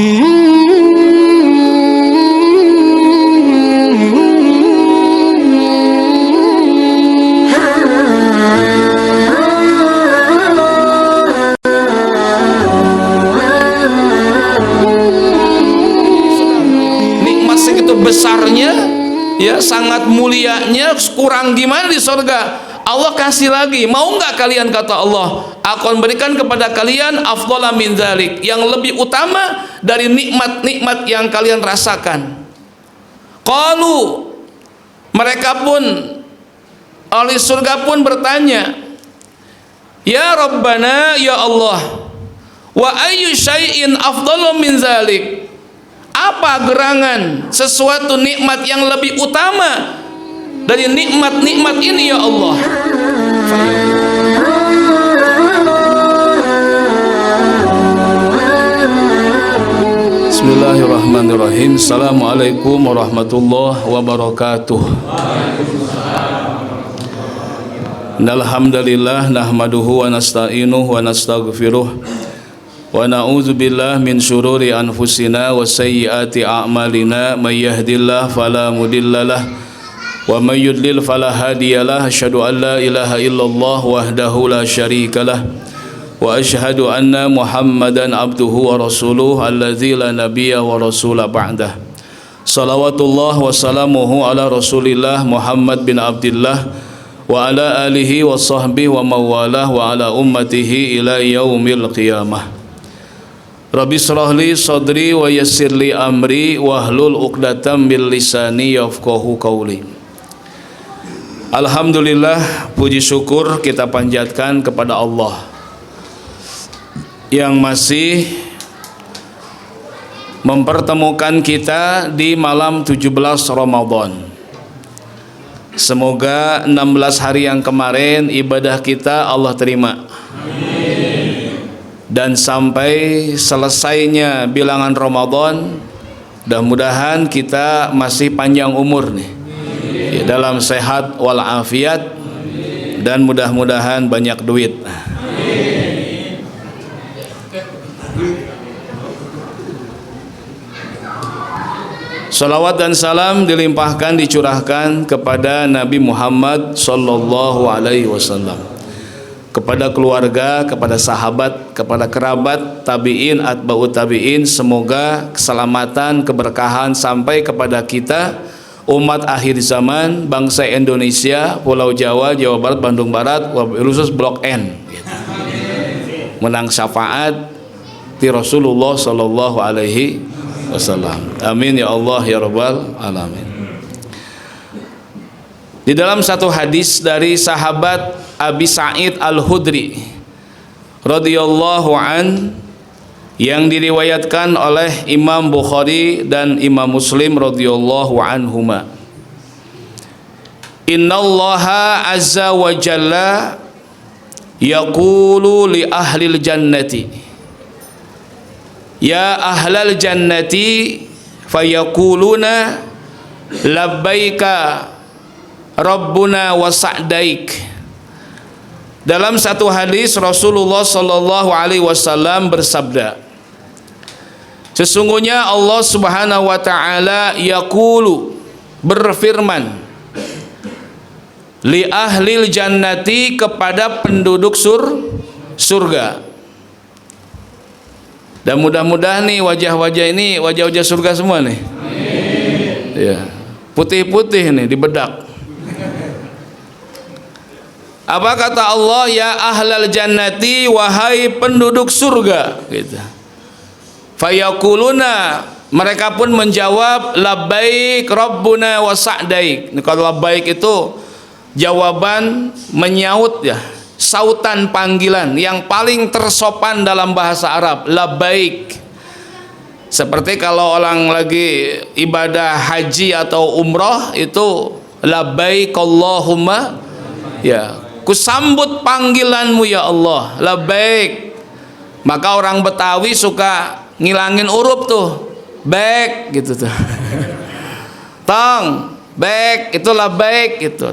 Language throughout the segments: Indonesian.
Nikmat segitu besarnya, ya sangat mulianya, kurang gimana di surga? Allah kasih lagi. Mau nggak kalian, kata Allah, aku akan berikan kepada kalian afdhala min dzalik, yang lebih utama dari nikmat-nikmat yang kalian rasakan. Qalu, mereka pun, ahli surga pun bertanya, ya Rabbana, ya Allah, wa ayyu syai'in afdhalu min dzalik, apa gerangan sesuatu nikmat yang lebih utama dari nikmat-nikmat ini ya Allah? Bismillahirrahmanirrahim. Assalamualaikum warahmatullahi wabarakatuh. Alhamdulillah nahmaduhu wa nasta'inuhu wa nastaghfiruh wa na'udzu billahi min syururi anfusina wa sayyiati a'malina, may yahdihillahu fala mudhillalah wa may yudlil fala hadiyalah. Asyhadu an la ilaha illallah wahdahu la syarikalah wa asyhadu anna Muhammadan abduhu wa rasuluh alladzi la nabiyya wa rasula ba'dah. Salawatullah wa salamuhu ala Rasulillah Muhammad bin Abdillah wa ala alihi wa sahbihi wa mawalah wa ala ummatihi ila yaumil qiyamah. Rabbi shrah li sadri wa yassir li amri wahlul 'uqdatam min lisani yafqahu qawli. Alhamdulillah, puji syukur kita panjatkan kepada Allah yang masih mempertemukan kita di malam 17 Ramadan. Semoga 16 hari yang kemarin ibadah kita Allah terima. Dan sampai selesainya bilangan Ramadan, mudah-mudahan kita masih panjang umur nih, ya, dalam sehat walafiat, dan mudah-mudahan banyak duit. Salawat dan salam dilimpahkan, dicurahkan kepada Nabi Muhammad sallallahu alaihi wasallam, kepada keluarga, kepada sahabat, kepada kerabat, tabi'in, atba'ut tabi'in. Semoga keselamatan, keberkahan sampai kepada kita, umat akhir zaman, bangsa Indonesia, Pulau Jawa, Jawa Barat, Bandung Barat, khusus Blok N, menang syafaat di Rasulullah sallallahu alaihi wasallam. Amin ya Allah ya rabbal alamin. Di dalam satu hadis dari sahabat Abi Sa'id Al-Khudri radhiyallahu an, yang diriwayatkan oleh Imam Bukhari dan Imam Muslim radhiyallahu anhuma, innallaha azza wa jalla yaqulu li ahlil jannati ya ahlal jannati fayaquluna labbaika rabbuna wa sa'daik. Dalam satu hadis Rasulullah sallallahu alaihi wasallam bersabda, sesungguhnya Allah Subhanahu wa taala yaqulu, berfirman, li ahlil jannati, kepada penduduk surga. Dan mudah-mudahan nih wajah-wajah ini wajah-wajah surga semua nih. Ya, putih-putih nih di bedak. Apa kata Allah? Ya ahlal jannati, wahai penduduk surga, gitu. Fayaquluna, mereka pun menjawab, labbaik rabbuna wa sa'daik. Kalau labbaik itu jawaban menyaut, ya, sautan panggilan yang paling tersopan dalam bahasa Arab, labbaik. Seperti kalau orang lagi ibadah haji atau umroh itu labbaik Allahumma, ya, kusambut panggilanmu ya Allah, labbaik. Maka orang Betawi suka ngilangin huruf tuh, baik gitu tuh. Tong, baik itu labbaik gitu.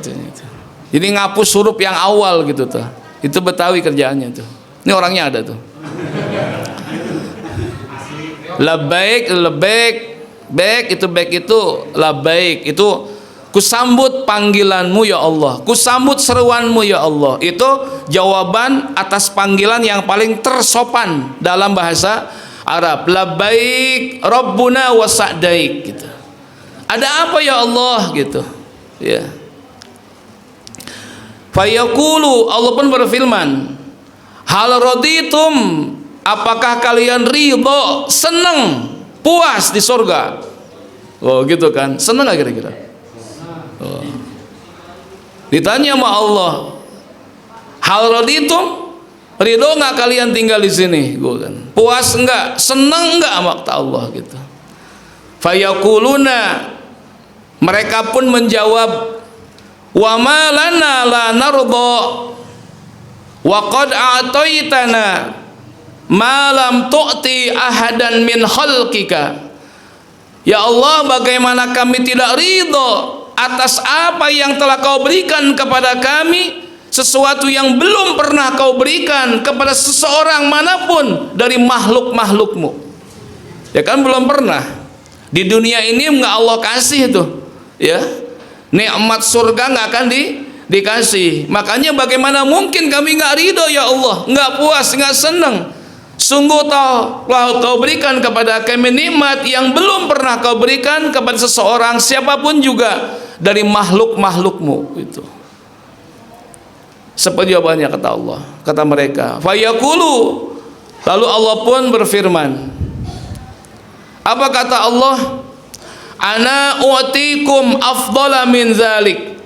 Jadi ngapus huruf yang awal gitu tuh. Itu Betawi kerjaannya tuh. Ini orangnya ada tuh. Labbaik, labbaik, baik itu labbaik, itu kusambut panggilanmu ya Allah, kusambut seruanmu ya Allah. Itu jawaban atas panggilan yang paling tersopan dalam bahasa Arab. Labbaik Rabbuna wa sa'daik gitu. Ada apa ya Allah gitu. Ya. Fayaqulu, Allah pun berfirman, hal raditum, apakah kalian ridho, senang, puas di surga? Oh gitu kan, senang gak kira-kira? Oh. Ditanya sama Allah, hal raditum, ridho nggak kalian tinggal di sini? Kan. Puas enggak? Senang enggak sama kata Allah gitu? Fayaquluna, mereka pun menjawab, wa ma lana la narda wa qad a'taitana ma lam tu'ti ahadan min khalqika. Ya Allah, bagaimana kami tidak ridho atas apa yang telah kau berikan kepada kami, sesuatu yang belum pernah kau berikan kepada seseorang manapun dari makhluk-makhlukmu. Ya kan, belum pernah di dunia ini nggak Allah kasih tuh, ya. Nikmat surga nggak akan dikasih. Makanya bagaimana mungkin kami nggak ridho ya Allah, nggak puas, nggak senang. Sungguh telah kau berikan kepada kami nikmat yang belum pernah kau berikan kepada seseorang siapapun juga dari makhluk-makhlukmu itu. Seperti jawabannya kata Allah, kata mereka. Fayaqulu, lalu Allah pun berfirman. Apa kata Allah? Ana u'tikum afdala min zalik.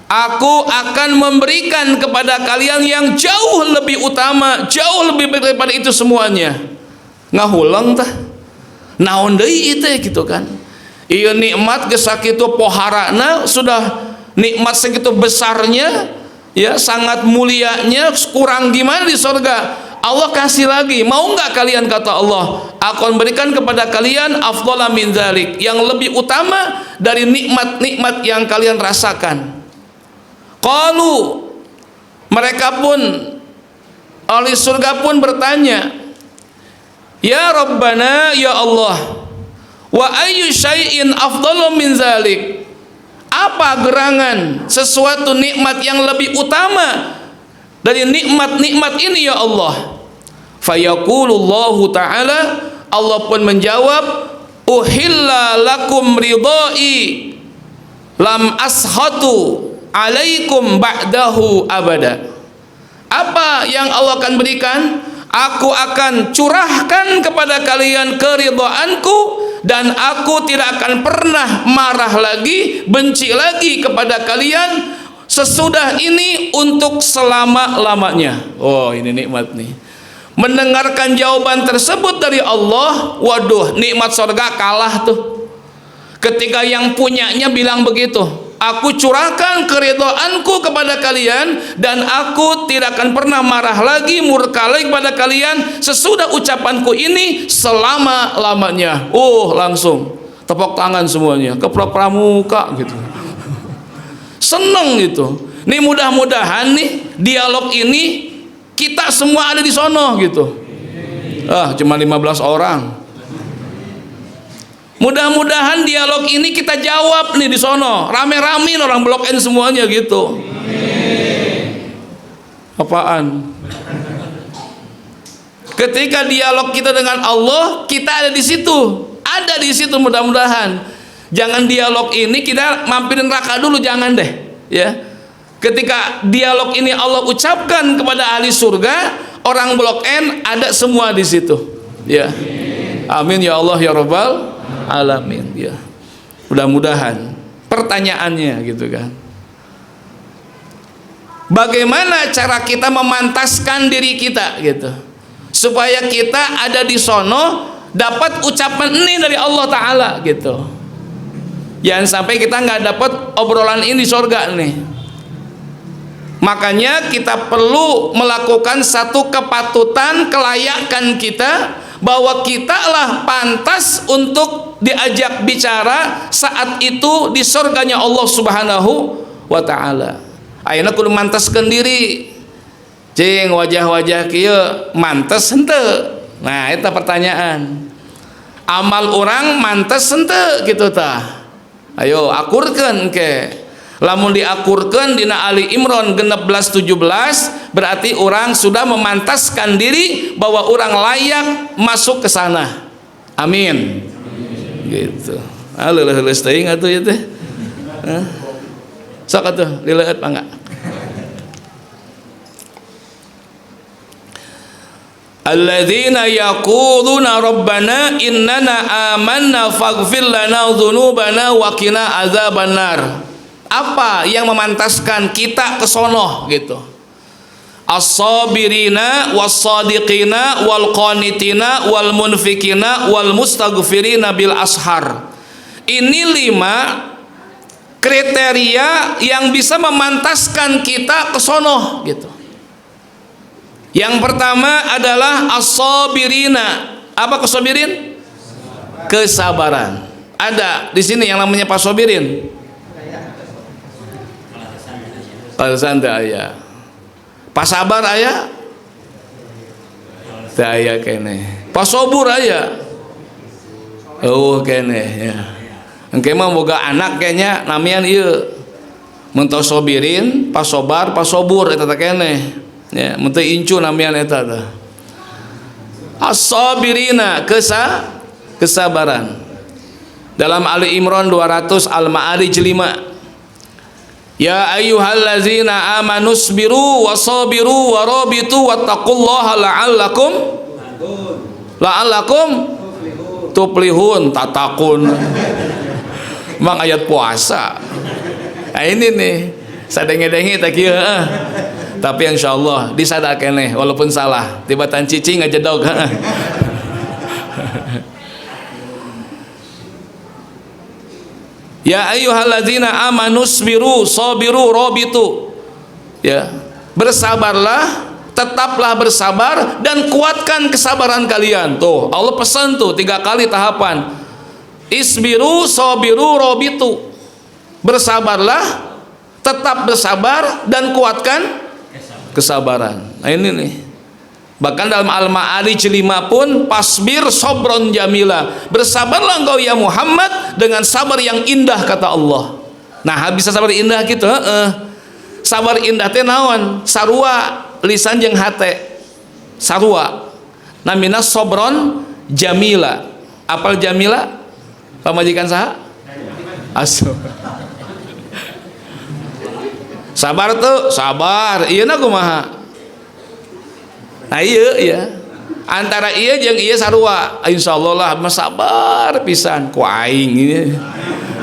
Aku akan memberikan kepada kalian yang jauh lebih utama, jauh lebih baik daripada itu semuanya. Ngahulang tah? Naon deui itu gitu kan? Ieu nikmat geus sakitu poharana, sudah nikmat segitu besarnya, ya sangat mulianya, kurang gimana di surga? Allah kasih lagi, mau nggak kalian? Kata Allah, aku akan berikan kepada kalian afdhala min dzalik, yang lebih utama dari nikmat-nikmat yang kalian rasakan. Qalu, mereka pun, ahli surga pun bertanya, ya Rabbana, ya Allah, wa ayyu syai'in afdhalu min dzalik? Apa gerangan sesuatu nikmat yang lebih utama dari nikmat-nikmat ini ya Allah? Fayaqulullahu ta'ala, Allah pun menjawab, uhilla lakum ridai lam ashatu alaikum ba'dahu abada. Apa yang Allah akan berikan? Aku akan curahkan kepada kalian keridhaanku, dan aku tidak akan pernah marah lagi, benci lagi kepada kalian sesudah ini untuk selama-lamanya. Oh, ini nikmat nih. Mendengarkan jawaban tersebut dari Allah, waduh, nikmat surga kalah tuh. Ketika yang punyanya bilang begitu, aku curahkan keridhaanku kepada kalian, dan aku tidak akan pernah marah lagi, murka lagi kepada kalian sesudah ucapanku ini selama-lamanya. Langsung tepuk tangan semuanya, keprok pramuka gitu. Seneng gitu. Nih mudah-mudahan nih dialog ini kita semua ada di sono gitu. Cuma 15 orang. Mudah-mudahan dialog ini kita jawab nih di sono, rame-rame orang Blok N semuanya gitu. Apaan? Ketika dialog kita dengan Allah, kita ada di situ. Ada di situ mudah-mudahan. Jangan dialog ini kita mampirin neraka dulu, jangan deh, ya. Ketika dialog ini Allah ucapkan kepada ahli surga, orang Blok N ada semua di situ, ya. Amin ya Allah ya Rabbal alamin, ya. Mudah-mudahan. Pertanyaannya gitu kan, bagaimana cara kita memantaskan diri kita gitu, supaya kita ada di sono dapat ucapan ini dari Allah Ta'ala gitu. Jangan sampai kita nggak dapat obrolan ini di surga nih. Makanya kita perlu melakukan satu kepatutan, kelayakan kita, bahwa kita lah pantas untuk diajak bicara saat itu di surganya Allah Subhanahu wa Ta'ala. Ayeuna kudu mantaskeun diri. Cing, wajah-wajah kieu mantes henteu? Nah, eta pertanyaan. amal orang mantes henteu kitu tah. Ayo akurkeun engke. Lamun diakurkeun dina Ali Imran 16-17 berarti orang sudah memantaskan diri bahwa orang layak masuk ke sana. Amin. Gitu. Leuleus teuing atuh ieu teh. Sok atuh dileueut mangga. Alladzina yaquluna rabbana innana amanna faghfir lana dzunubana wa qina azabannar. Apa yang memantaskan kita ke sono gitu? As-sabirina was-sadiqina wal qanitina wal munfikina wal mustaghfirina bil ashar. Ini 5 kriteria yang bisa memantaskan kita ke sono gitu. Yang pertama adalah as-sabirina. Apa kesabirin? Kesabaran. Ada di sini yang namanya pasobirin. Santai aya. Pasabar aya. Teu aya keneh. Pasobur aya. Keneh ya. Engke mah boga anak kayaknya namian ieu. Mun tos sobirin, pasobar, pasobur eta teh keneh. Ya, mun teu incu namian eta teh. As-sabirina kesabaran. Dalam Ali Imran 200 Al-Ma'arij 5. Ya ayyuhallazina amanu sabiru wasabiru warabitu wattaqullaha la'allakum tuflihun tatakun. Mang ayat puasa. Nah ini nih sadenge-denge tak kieu tapi insyaallah disada keneh walaupun salah tibatan cicing ngajedog. Ya ayyuhalladzina amanu sabiru sabiru rabitu. Ya, bersabarlah, tetaplah bersabar dan kuatkan kesabaran kalian. Tuh, Allah pesan tuh 3 kali tahapan. Isbiru sabiru rabitu. Bersabarlah, tetap bersabar dan kuatkan kesabaran. Nah ini nih. Bahkan dalam Al-Ma'arij 5 pun pasbir sobron jamila. Bersabarlah engkau ya Muhammad dengan sabar yang indah kata Allah. Nah, bisa sabar indah gitu, sabar indah teh naon? Sarua lisan jeung hate. Sarua. Namina sobron jamila. Apal jamila? Pamajikan saha? Asu. Sabar tuh, sabar. Ieu na kumaha? Nah iya antara iya jeung iya sarua insyaallah lah sabar pisan ku aing ieu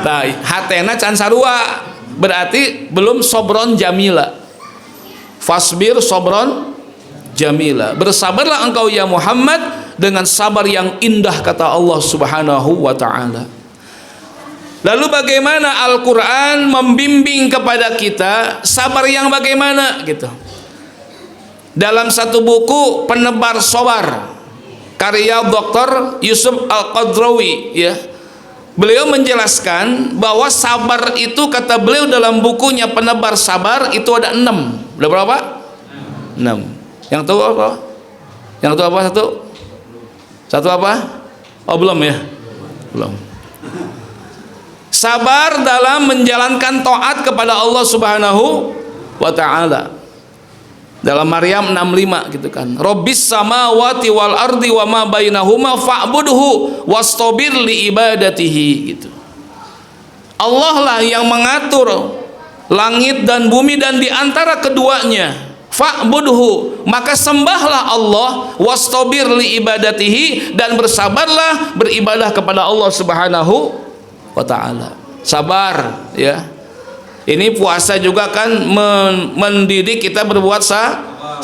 tah hatena can sarua berarti belum sobron jamila. Fasbir sobron jamila. Bersabarlah engkau ya Muhammad dengan sabar yang indah kata Allah Subhanahu wa taala. Lalu bagaimana Al-Qur'an membimbing kepada kita sabar yang bagaimana gitu. Dalam satu buku Penebar Sabar karya Dr. Yusuf Al-Qadrawi ya, beliau menjelaskan bahwa sabar itu kata beliau dalam bukunya Penebar Sabar itu ada 6. Udah berapa? 6. Yang tahu apa? Yang tahu apa satu? Satu apa? Oh belum ya? Belum. Sabar dalam menjalankan taat kepada Allah Subhanahu wa taala. Dalam Maryam 65 gitu kan. Rabbis samawati wal ardi wa ma bainahuma fa'budhu wastabir li ibadatihi gitu. Allah lah yang mengatur langit dan bumi dan di antara keduanya. Fa'budhu, maka sembahlah Allah, wastabir li ibadatihi, dan bersabarlah beribadah kepada Allah Subhanahu wa taala. Sabar ya. Ini puasa juga kan mendidik kita berbuat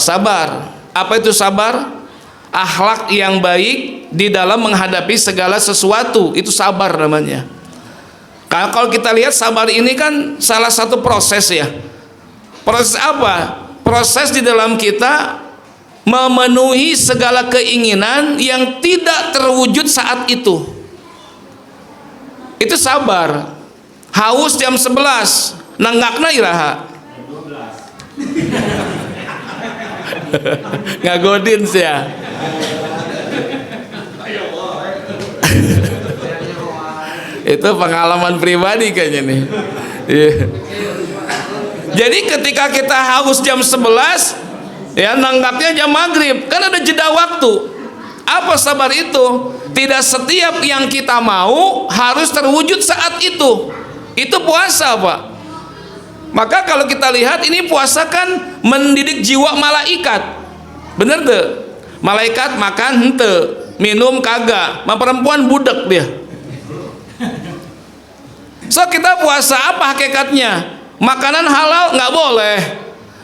sabar. Apa itu sabar? Akhlak yang baik di dalam menghadapi segala sesuatu, itu sabar namanya. Karena kalau kita lihat sabar ini kan salah satu proses ya. Proses apa? Proses di dalam kita memenuhi segala keinginan yang tidak terwujud saat itu. Itu sabar. Haus jam 11 nanggakna iraha ngagodin sih ya. Itu pengalaman pribadi kayaknya nih. Iya. Jadi ketika kita haus jam 11, ya nanggapnya jam maghrib, kan ada jeda waktu. Apa sabar itu? Tidak setiap yang kita mau harus terwujud saat itu. Itu puasa, Pak. Maka kalau kita lihat ini puasa kan mendidik jiwa malaikat. Bener tuh? Malaikat makan hente, minum kagak, ma perempuan budak dia. So kita puasa apa hakikatnya? Makanan halal nggak boleh,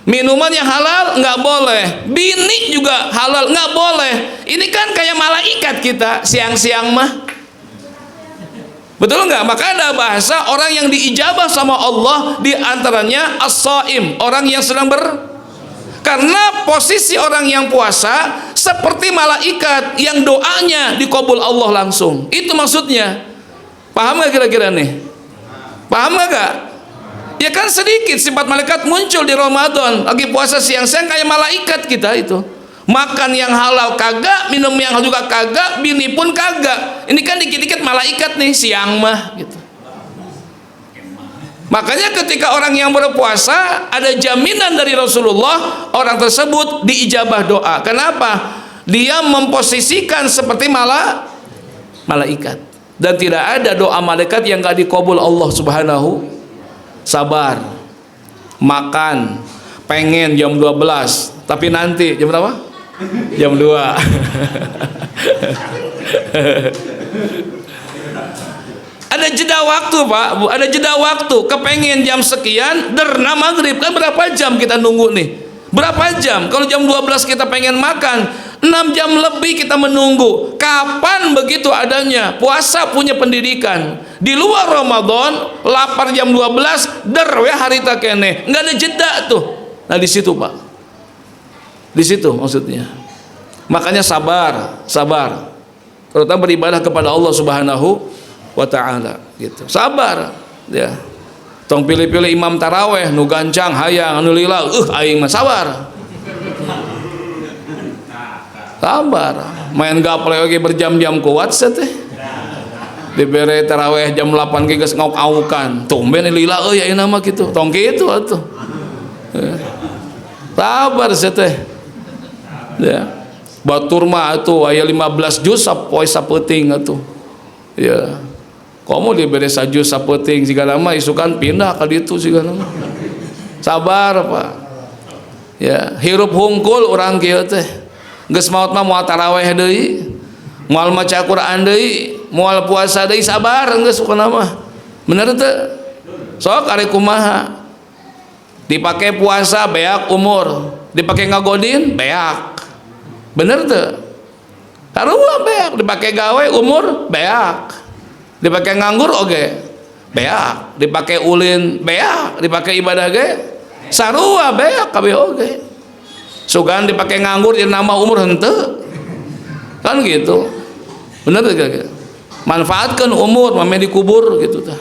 minuman yang halal nggak boleh, bini juga halal nggak boleh. Ini kan kayak malaikat kita siang-siang mah, betul nggak? Maka ada bahasa orang yang diijabah sama Allah diantaranya as-shaim, orang yang sedang karena posisi orang yang puasa seperti malaikat yang doanya dikabul Allah langsung. Itu maksudnya. Paham nggak kira-kira nih? Paham nggak? Ya kan sedikit sifat malaikat muncul di Ramadan. Lagi puasa siang-siang kayak malaikat kita itu. Makan yang halal kagak, minum yang halal juga kagak, bini pun kagak. Ini kan dikit-dikit malaikat nih siang mah gitu. Makanya ketika orang yang berpuasa ada jaminan dari Rasulullah, orang tersebut diijabah doa. Kenapa? Dia memposisikan seperti malaikat. Dan tidak ada doa malaikat yang gak dikabul Allah Subhanahu. Sabar, makan, pengen jam 12, tapi nanti jam berapa? Jam 2. Ada jeda waktu, Pak, Bu. Ada jeda waktu. Kepengen jam sekian, derna maghrib. Kan berapa jam kita nunggu nih? Berapa jam? Kalau jam 12 kita pengen makan, 6 jam lebih kita menunggu. Kapan begitu adanya? Puasa punya pendidikan. Di luar Ramadan, lapar jam 12, ya hari tak kene. Nggak ada jeda tuh. Nah di situ, Pak. Di situ maksudnya. Makanya sabar, sabar. Terutama beribadah kepada Allah Subhanahu wa ta'ala gitu. Sabar, ya. Tong pilih-pilih imam taraweh nu gancang hayang anu lila, aing mah sabar. Sabar. Main gaple oge berjam-jam kuat teh. Dibere taraweh jam 8 ge geus ngauk-aukan. Tumben lila euy ayeuna mah kitu. Tong kitu atuh. Sabar teh. Ya. Batur mah atuh aya 15 juz sapoe sapeuting atuh. Ya. Kamu diberi sajus sapeting segala mah isukan pindah ke ditu segala mah. Sabar, Pak. Ya, hirup hungkul urang kieu teh. Geus maot mah moal taraweh deui, moal maca Quran deui, moal puasa deui, sabar geus ukana mah. Bener teu? Sok ari kumaha? Dipake puasa beak umur, dipake ngagodin beak. Bener teu? Sarua beak, dipake gawe umur beak. Dipakai nganggur oge beak, dipakai ulin beak, dipakai ibadah ge sarua beak kabeh oge. Sugan dipakai nganggur jadi nama umur henteu. Kan gitu. Bener gak? Manfaatkan umur mame dikubur gitu tah.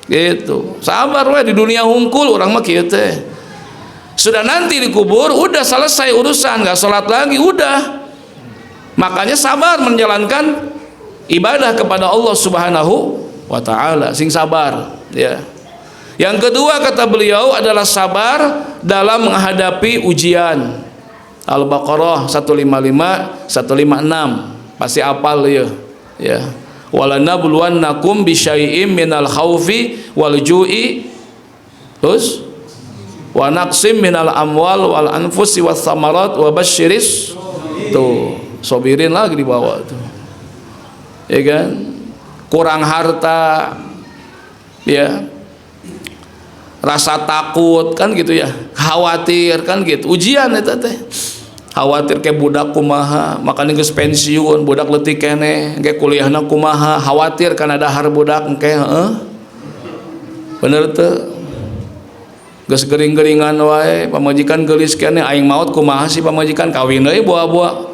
Gitu. Sabar we di dunia hungkul urang mah kieu teh. Sudah nanti dikubur udah selesai urusan, enggak salat lagi udah. Makanya sabar menjalankan ibadah kepada Allah Subhanahu wa ta'ala, sing sabar ya. Yang kedua kata beliau adalah sabar dalam menghadapi ujian. Al-Baqarah 155 156 pasti apal ya. Walanabluwannakum bisyai'im minal khaufi wal ju'i terus wa naqsim minal amwal wal anfusi was samarat wa basyiris tuh sobirin lagi di bawah tuh. Ya kan, kurang harta, ya, rasa takut kan gitu ya, khawatir kan gitu, ujian eta teh, khawatir ke budak kumaha, makanya geus pensiun, budak leutik keneh, ge kuliahna kumaha, khawatir kana dahar budak engke, bener teu? Geus gering-geringan wae, pamajikan geulis keneh, aing maot kumaha sih pamajikan kawin deui buah-buah,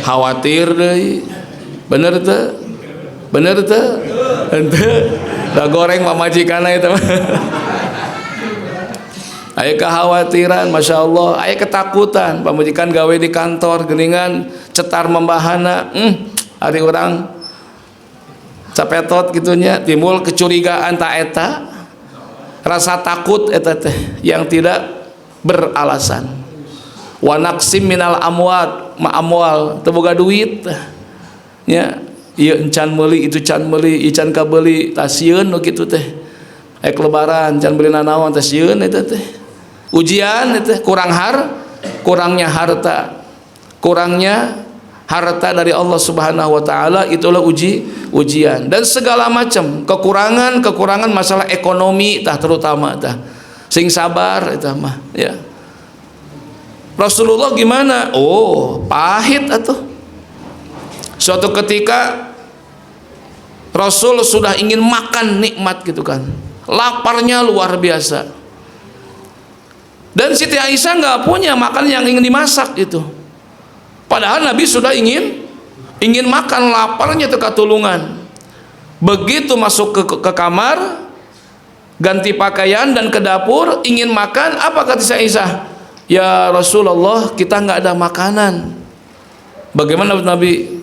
khawatir deui, bener teu? Bener tuh, ente dah goreng pamajikanna itu. Aya kekhawatiran, masya Allah, aya ketakutan, pamajikan gawe di kantor, geningan cetar membahana, hari orang capetot gitunya, timbul kecurigaan tak eta, rasa takut eta teh yang tidak beralasan. Wa naqsim minal amwat ma amwal, teu boga duit nya, ieu encan meuli itu can meuli, ieu can kabeuli tasieun nu kitu teh. Ek lebaran can beulina naon tasieun eta teh. Ujian eta kurangnya harta dari Allah Subhanahu wa taala, itulah ujian dan segala macam kekurangan masalah ekonomi tah terutama tah. Sing sabar eta mah ya. Rasulullah gimana? Oh, pahit atuh. Suatu ketika Rasul sudah ingin makan nikmat gitu kan. Laparnya luar biasa. Dan Siti Aisyah nggak punya makanan yang ingin dimasak itu. Padahal Nabi sudah ingin makan, laparnya terkatulungan. Begitu masuk ke kamar, ganti pakaian dan ke dapur, ingin makan, apa kata Siti Aisyah? Ya Rasulullah, kita nggak ada makanan. Bagaimana Nabi?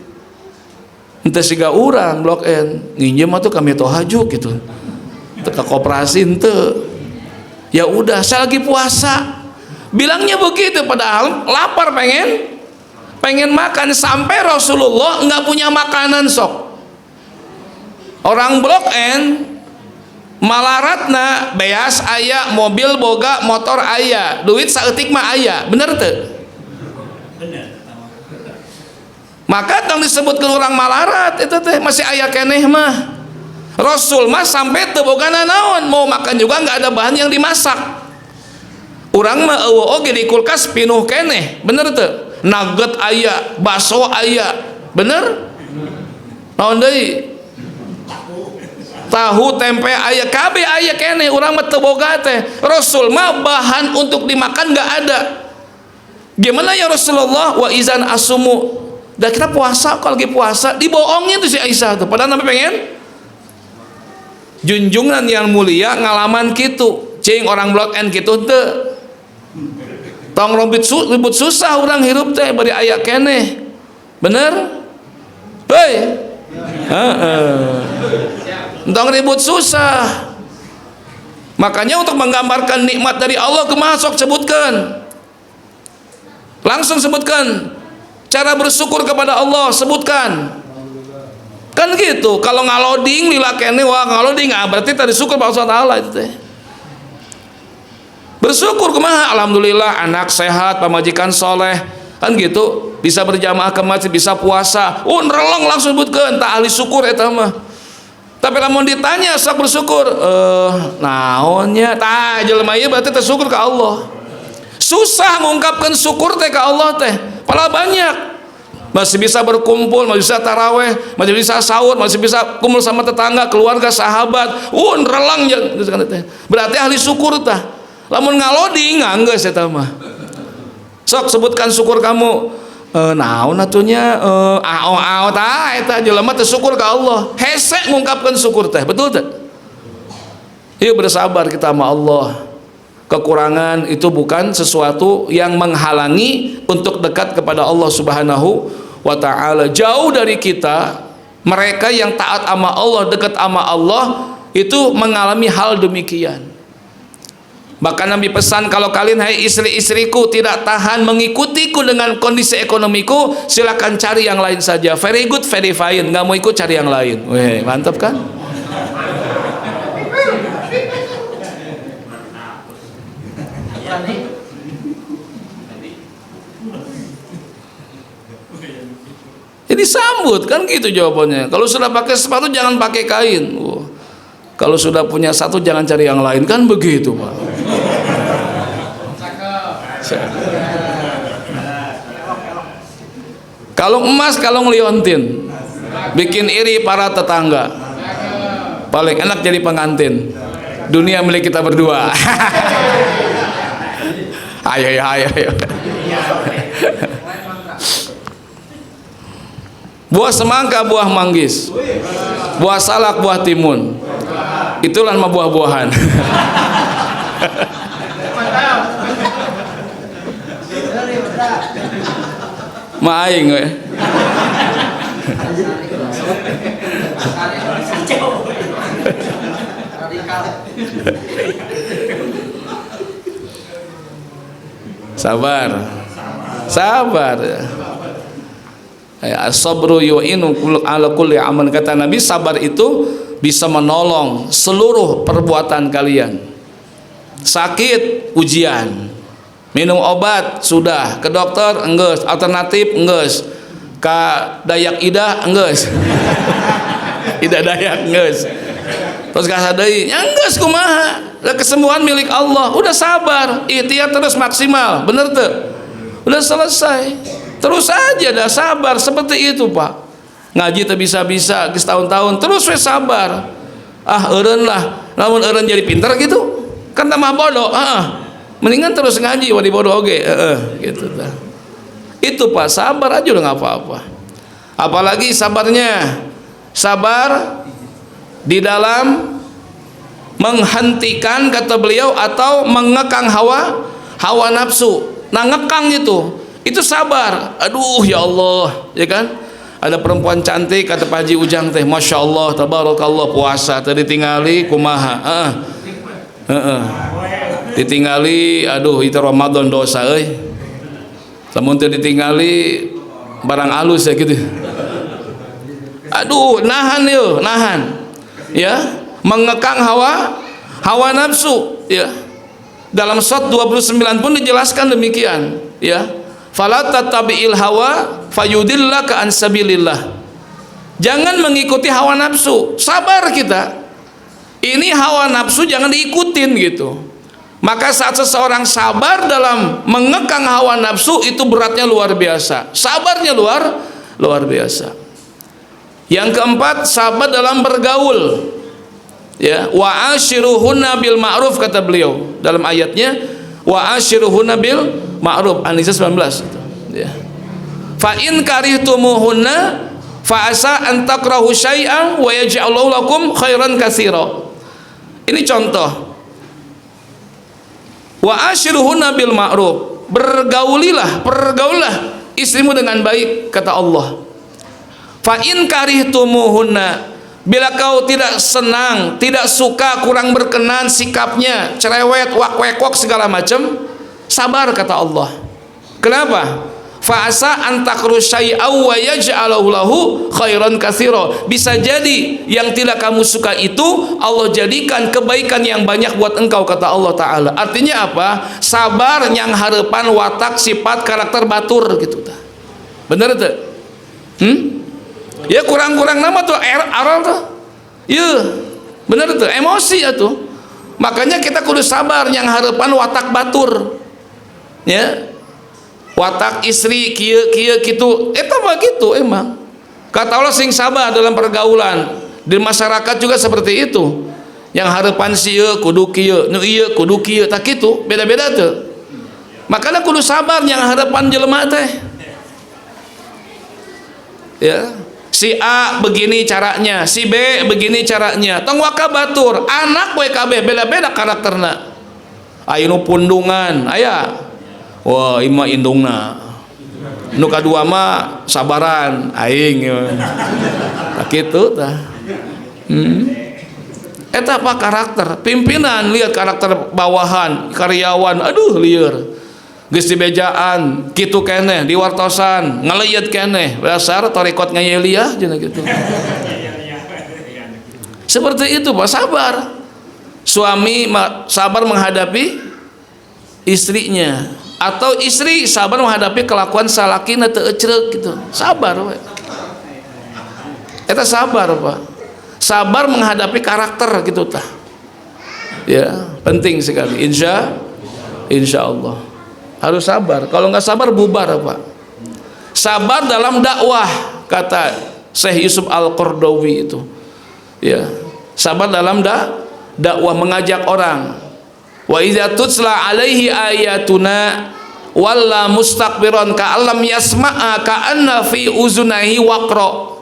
Ente siga urang blok N nginjem atuh kami tohaju gitu. Teka koperasi ente. Ya udah, saya lagi puasa. Bilangnya begitu, padahal lapar pengen makan, sampai Rasulullah nggak punya makanan sok. Orang blok N malaratna beas aya, mobil boga, motor aya, duit saeutik mah aya, bener teu? Bener. Maka tong disebutkeun orang malarat itu teh masih aya keneh mah. Rasul mah sampai teu bogana naon, mau makan juga nggak ada bahan yang dimasak. Urang mah eueuh oge di kulkas pinuh keneh, bener teu? Nugget aya, bakso aya, bener? Naon deui? Tahu tempe aya, kabeh aya keneh, urang mah teu boga teh. Rasul mah bahan untuk dimakan nggak ada. Gimana ya Rasulullah? Wa izan asumu. Dah kita puasa, kalau lagi puasa dibohongin tuh si Aisyah tuh. Padahal Nabi pengen junjungan yang mulia ngalaman kitu. Cing orang blok N kitu teu. Tong ribut susah orang hirup teh bari aya keneh. Bener? Hei. Tong ribut susah. Makanya untuk menggambarkan nikmat dari Allah kumaha sok sebutkan. Langsung sebutkan cara bersyukur kepada Allah, sebutkan. Kan gitu. Kalau ngaloding lila kene wah ngaloding, berarti tadi syukur pada Allah Taala itu teh. Bersyukur kumaha? Alhamdulillah anak sehat, pamajikan soleh, kan gitu, bisa berjamaah ke masjid, bisa puasa. Nerelong langsung sebutkeun, tak ahli syukur eta mah. Tapi lamun ditanya sok bersyukur, naonnya? Tah jelema ieu berarti teh syukur ke Allah. Susah mengungkapkan syukur teh ke Allah teh. Padahal banyak. Masih bisa berkumpul, masih bisa taraweh, masih bisa sahur, masih bisa kumpul sama tetangga, keluarga, sahabat. Nerelong berarti ahli syukur tah. Lamun ngaloding nganggeus eta mah. Sok sebutkan syukur kamu. Naon atunya? Ao tah eta jelema teh syukur ka Allah. Hese ngungkapkeun syukur teh. Betul teh? Ieu bersabar kita sama Allah. Kekurangan itu bukan sesuatu yang menghalangi untuk dekat kepada Allah Subhanahu wa taala. Jauh dari kita, mereka yang taat sama Allah, dekat sama Allah itu mengalami hal demikian. Bahkan Nabi pesan, kalau kalian hai istri-istriku tidak tahan mengikutiku dengan kondisi ekonomiku, silakan cari yang lain saja. Very good, very fine. Nggak mau ikut cari yang lain. Weh, mantap kan? Jadi sambut kan gitu jawabannya. Kalau sudah pakai sepatu jangan pakai kain. Kalau sudah punya satu jangan cari yang lain, kan begitu Pak. Kalau emas kalung liontin, bikin iri para tetangga. Paling enak jadi pengantin. Dunia milik kita berdua. Ayo. Buah semangka, buah manggis, buah salak, buah timun. Itulah nama buah-buahan. Maing we. Sabar. Sabar. As-sabru yu'inu ala kulli amal. Kata Nabi, sabar itu bisa menolong seluruh perbuatan kalian. Sakit, ujian. Minum obat, sudah. Ke dokter, enggeus. Alternatif, enggeus. Ka dayak idah, enggeus. Idah dayak, enggeus. Terus kasa deui, enggeus kumaha? Kesembuhan milik Allah. Udah sabar, ikhtiar terus maksimal. Bener tuh? Udah selesai. Terus aja dah sabar, seperti itu Pak. Ngaji tak bisa-bisa tahun-tahun terus we sabar. Eureun lah, namun eureun jadi pinter gitu kan tambah bodoh. Mendingan terus ngaji wadi bodoh oge. Gitu dah. Itu Pak, sabar aja udah nggak apa-apa. Apalagi sabarnya, sabar di dalam menghentikan, kata beliau, atau mengekang hawa nafsu. Nah, ngekang itu sabar. Aduh ya Allah, ya kan? Ada perempuan cantik, kata Pak Haji Ujang teh, Masya Allah, tabarakallah, puasa tadi tinggali kumaha. Ditinggali, aduh itu Ramadan dosa euy. Lamun teu ditinggali barang alus ya gitu. Aduh, nahan yeuh, nahan. Ya, mengekang hawa nafsu, ya. Dalam surat 29 pun dijelaskan demikian, ya. Fala tattabi'il hawa fayudillaka an sabilillah. Jangan mengikuti hawa nafsu. Sabar kita. Ini hawa nafsu jangan diikutin gitu. Maka saat seseorang sabar dalam mengekang hawa nafsu, itu beratnya luar biasa. Sabarnya luar biasa. Yang keempat, sabar dalam bergaul. Ya, wa ashiruhunna bil ma'ruf, kata beliau dalam ayatnya, wa ashiruhunna bil ma'ruf, An-Nisa 19 itu, ya. Fa in karihtumuhunna fa asa an takrahu syai'an wa yaj'alallahu lakum khairan katsira. Ini contoh. Wa ashiruhunna bil ma'ruf, pergaulilah istrimu dengan baik, kata Allah. Fa in karihtumuhunna, bila kau tidak senang, tidak suka, kurang berkenan sikapnya, cerewet, wak-wekok segala macam, sabar, kata Allah. Kenapa? Fa'asa antakru syai'aw wa yaj'alahu lahu khairan katsira. Bisa jadi yang tidak kamu suka itu Allah jadikan kebaikan yang banyak buat engkau, kata Allah Ta'ala. Artinya apa? Sabar yang harapan watak sifat karakter batur gitu. Bener tuh? Ya kurang-kurang nama tuh aral tuh. Ya bener tuh, emosi atuh. Makanya kita kudu sabar yang harapan watak batur. Ya. Watak istri kieu kitu, eta mah kitu emang. Kata Allah, sing sabar dalam pergaulan. Di masyarakat juga seperti itu. Yang harapan si ieu kudu kieu, nu ieu kudu kieu, tak kitu, beda-beda tuh. Makanya kudu sabar yang harapan jelema teh. Ya. Si A begini caranya, si B begini caranya. Tong waka batur, anak we kabeh beda-beda karakterna. Aya nu pundungan, aya. Wah, ima indungna. Nu kadua mah sabaran aing. Tak kitu tah. Eta apa karakter? Pimpinan lihat karakter bawahan, karyawan, aduh lieur. Geus dibejaan, kitu keneh, diwartosan, ngaleuyet keneh, dasar tarekat ngayeliah cenah kitu. Seperti itu Pak, sabar. Suami sabar menghadapi istrinya, atau istri sabar menghadapi kelakuan salakina teu ecreuk gitu. Sabar we. Eta sabar Pak. Sabar menghadapi karakter gitu tah. Ya, penting sekali. Insya Allah harus sabar. Kalau nggak sabar bubar Pak. Sabar dalam dakwah, kata Syekh Yusuf Al-Qardawi itu. Ya, sabar dalam dakwah, mengajak orang. Wa idza tutsla alaihi ayatuna walla mustakbiran ka'allam yasma'a ka'anna fi uzunaihi waqra.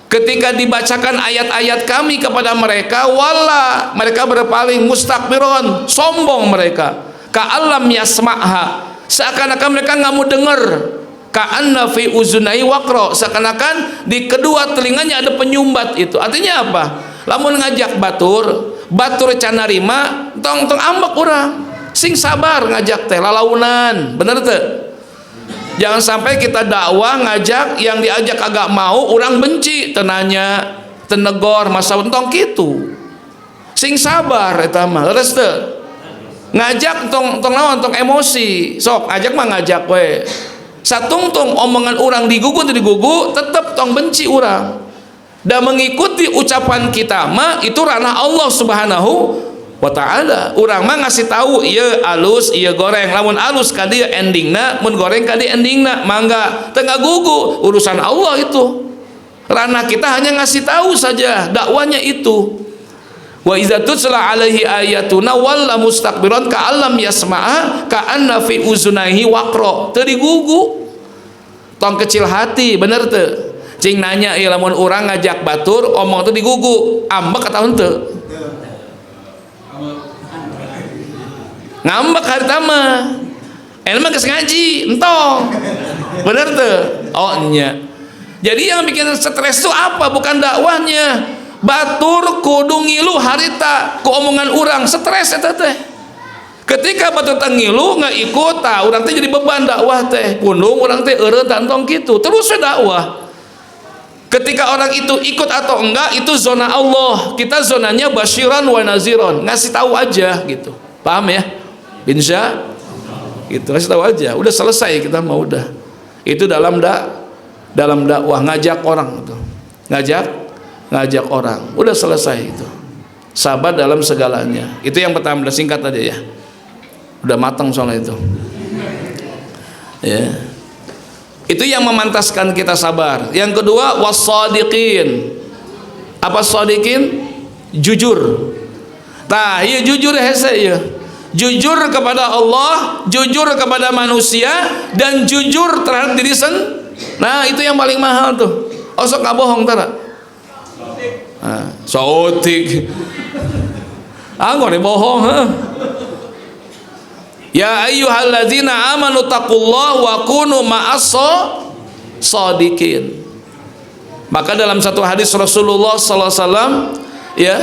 Ketika dibacakan ayat-ayat kami kepada mereka, walla, mereka berpaling, mustakbiran, sombong mereka, ka'allam yasma'ha, seakan-akan mereka nggak mau dengar, ka'anna fi uzunaihi waqra, seakan-akan di kedua telinganya ada penyumbat. Itu artinya apa? Lamun ngajak batur, batur can narima tong ambek urang. Sing sabar ngajak teh lalaunan, bener teu? Jangan sampai kita dakwah ngajak yang diajak agak mau orang benci, tenanya tenegor masa tong kitu. Sing sabar eta mah leres teu? Ngajak tong naon tong emosi, sok ajak mah ngajak we. Satungtung omongan orang digugu tetap tong benci orang. Dan mengikuti ucapan kita mah itu ranah Allah Subhanahu wa ta'ala. Urang mah ngasih tahu ieu alus ieu goreng, lamun alus ka dieu endingna, mun goreng ka dieu endingna, mangga teu ngagugu, urusan Allah itu. Ranah kita hanya ngasih tahu saja, dakwanya itu. Wa idza tutla alaihi ayatuna walla mustakbiran ka'allam yasma'a ka'anna fi uzunaihi waqra. Teu digugu. Tong kecil hati, bener teu? Cing nanya ieu lamun urang ngajak batur omong teu digugu, ambek ataun teu? Ngambek harita mah. Mah geus ngaji, entong. Bener teu? Oh nya. Jadi yang bikin stres itu apa? Bukan dakwahnya. Batur kudu ngilu harita ku omongan urang, stres eta teh. Ketika batur teh ngilu nggak ikut, urang teh jadi beban dakwah teh. Pundung urang teh eureun tantong kitu. Terus we dakwah. Ketika orang itu ikut atau enggak itu zona Allah. Kita zonanya basyiran wa naziron, ngasih tahu aja gitu. Paham ya? Insya gitu, ngasih tahu aja. Udah selesai kita mau udah. Itu dalam dakwah ngajak orang itu. Ngajak orang, udah selesai itu. Sabar dalam segalanya. Itu yang pertama, udah singkat aja ya. Udah matang soalnya itu. Ya. Itu yang memantaskan kita sabar. Yang kedua, wassadiqin. Apa shadiqin? Jujur. Tah, ieu jujur hese ieu. Jujur kepada Allah, jujur kepada manusia, dan jujur terhadap diri sendiri. Nah, itu yang paling mahal tuh. Osok kabohong tara. Sotik nggak bohong. Ya ayyuhalladzina amanu taqullaha wa kunu ma'as shadiqin. Maka dalam satu hadis Rasulullah sallallahu alaihi wasallam, ya,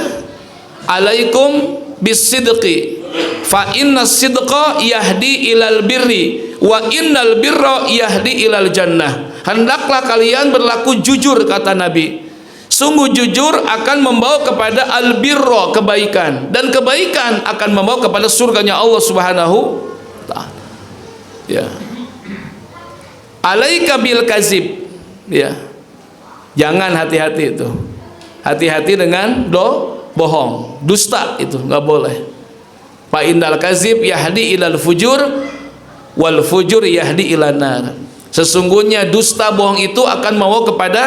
alaikum bisidqi fa inna sidqa yahdi ilal birri wa innal birra yahdi ilal jannah. Hendaklah kalian berlaku jujur, kata Nabi. Sungguh jujur akan membawa kepada albirro, kebaikan, dan kebaikan akan membawa kepada surganya Allah Subhanahu ta'ala. Ya. Alaika bil kazib. Ya. Jangan, hati-hati itu. Hati-hati dengan bohong, dusta itu nggak boleh. Fa indal kazib yahdi ilal fujur wal fujur yahdi ilan nar. Sesungguhnya dusta bohong itu akan membawa kepada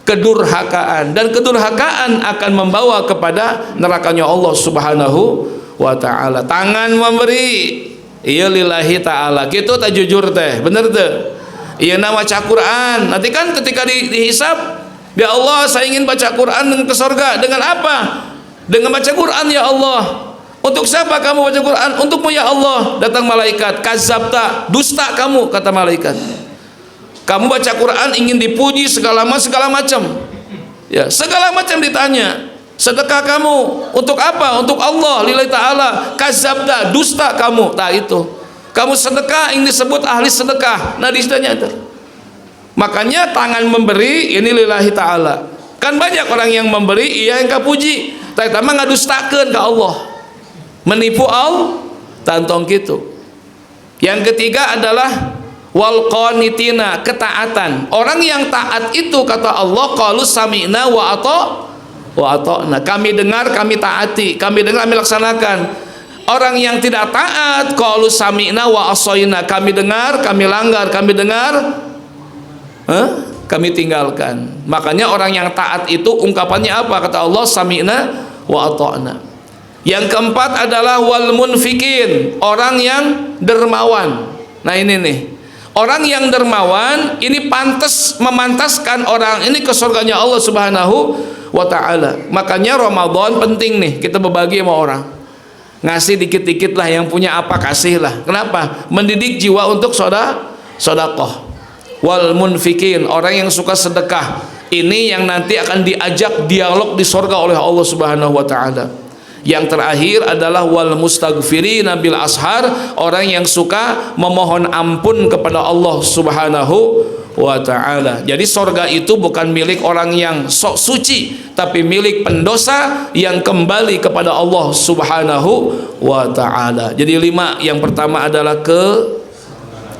kedurhakaan, dan kedurhakaan akan membawa kepada nerakanya Allah Subhanahu wa ta'ala. Tangan memberi iya lillahi ta'ala, gitu tak jujur teh, bener teh? Iya nama baca Quran. Nanti kan ketika dihisab, ya Allah saya ingin baca Quran dan ke surga. Dengan apa? Dengan baca Quran ya Allah. Untuk siapa kamu baca Quran? Untukmu ya Allah. Datang malaikat, kazabta, dusta kamu, kata malaikat. Kamu baca Quran ingin dipuji segala macam, ya segala macam ditanya. Sedekah kamu untuk apa? Untuk Allah lillahi ta'ala. Kazabta, dusta kamu. Nah itu, kamu sedekah ingin disebut ahli sedekah. Nah disitanya itu. Makanya tangan memberi ini lillahi ta'ala. Kan banyak orang yang memberi, iya yang kapuji, tapi tamang ngadustakeun ka Allah, menipu Allah, tantong gitu. Yang ketiga adalah wal qanitina, ketaatan. Orang yang taat itu kata Allah, qalu sami'na wa ata'na. Kami dengar, kami taati, kami dengar, kami laksanakan. Orang yang tidak taat, qalu sami'na wa asaina. Kami dengar, kami langgar, kami dengar, kami tinggalkan. Makanya orang yang taat itu ungkapannya apa? Kata Allah, sami'na wa ata'na. Yang keempat adalah wal munfikin, orang yang dermawan. Nah ini nih, orang yang dermawan ini memantaskan orang ini ke surganya Allah Subhanahu wa ta'ala. Makanya Ramadan penting nih kita berbagi sama orang, ngasih dikit-dikit lah, yang punya apa kasih lah. Kenapa? Mendidik jiwa untuk sodakoh. Wal munfikin, orang yang suka sedekah, ini yang nanti akan diajak dialog di surga oleh Allah Subhanahu wa ta'ala. Yang terakhir adalah wal mustaghfirina bil ashar, orang yang suka memohon ampun kepada Allah Subhanahu wa ta'ala. Jadi sorga itu bukan milik orang yang sok suci, tapi milik pendosa yang kembali kepada Allah Subhanahu wa ta'ala. Jadi 5, yang pertama adalah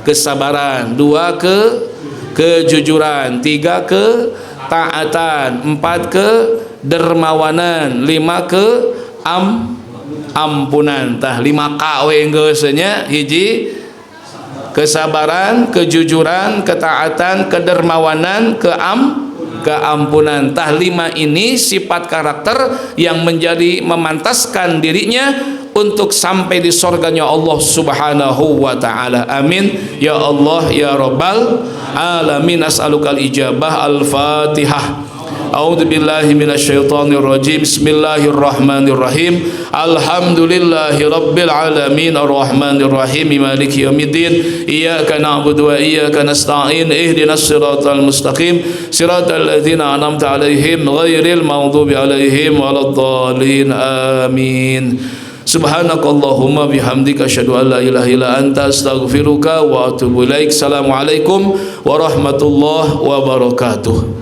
kesabaran, 2 kejujuran, 3 ketaatan, 4 kedermawanan, 5 ampunan. Tah 5K we geusnya, hiji kesabaran, kejujuran, ketaatan, kedermawanan, keampunan. Tah 5 ini sifat karakter yang menjadi memantaskan dirinya untuk sampai di surganya Allah Subhanahu wa ta'ala. Amin ya Allah ya Rabbal alamin. As'alukal ijabah. Al-Fatihah. A'udzu billahi minasyaitonir rajim. Bismillahirrahmanirrahim. Alhamdulillahi rabbil alamin arrahmanir rahim maliki yaumiddin. Iyyaka na'budu wa iyyaka nasta'in. Ihdinas siratal mustaqim. Siratal ladzina an'amta 'alaihim ghairil maghdubi 'alaihim waladdallin. Amin. Subhanakallahumma bihamdika asyhadu an la ilaha illa anta astaghfiruka wa atubu ilaik. Assalamualaikum warahmatullahi wabarakatuh.